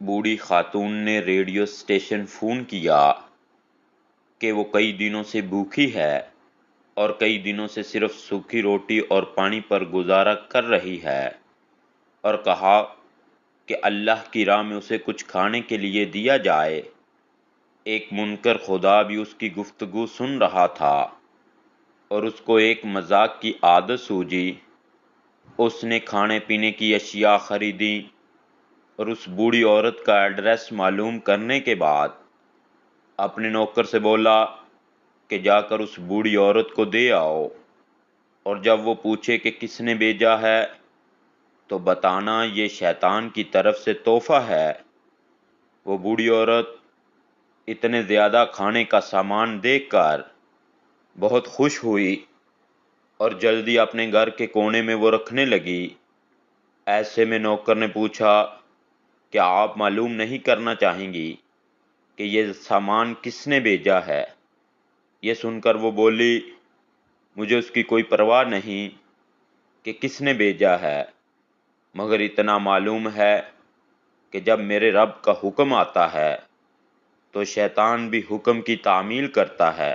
بوڑھی خاتون نے ریڈیو اسٹیشن فون کیا کہ وہ کئی دنوں سے بھوکی ہے اور کئی دنوں سے صرف سوکھی روٹی اور پانی پر گزارا کر رہی ہے، اور کہا کہ اللہ کی راہ میں اسے کچھ کھانے کے لیے دیا جائے۔ ایک منکر خدا بھی اس کی گفتگو سن رہا تھا اور اس کو ایک مذاق کی عادت سوجی۔ اس نے کھانے پینے کی اشیاء خریدی اور اس بوڑھی عورت کا ایڈریس معلوم کرنے کے بعد اپنے نوکر سے بولا کہ جا کر اس بوڑھی عورت کو دے آؤ، اور جب وہ پوچھے کہ کس نے بھیجا ہے تو بتانا یہ شیطان کی طرف سے تحفہ ہے۔ وہ بوڑھی عورت اتنے زیادہ کھانے کا سامان دیکھ کر بہت خوش ہوئی اور جلدی اپنے گھر کے کونے میں وہ رکھنے لگی۔ ایسے میں نوکر نے پوچھا، کیا آپ معلوم نہیں کرنا چاہیں گی کہ یہ سامان کس نے بھیجا ہے؟ یہ سن کر وہ بولی، مجھے اس کی کوئی پرواہ نہیں کہ کس نے بھیجا ہے، مگر اتنا معلوم ہے کہ جب میرے رب کا حکم آتا ہے تو شیطان بھی حکم کی تعمیل کرتا ہے۔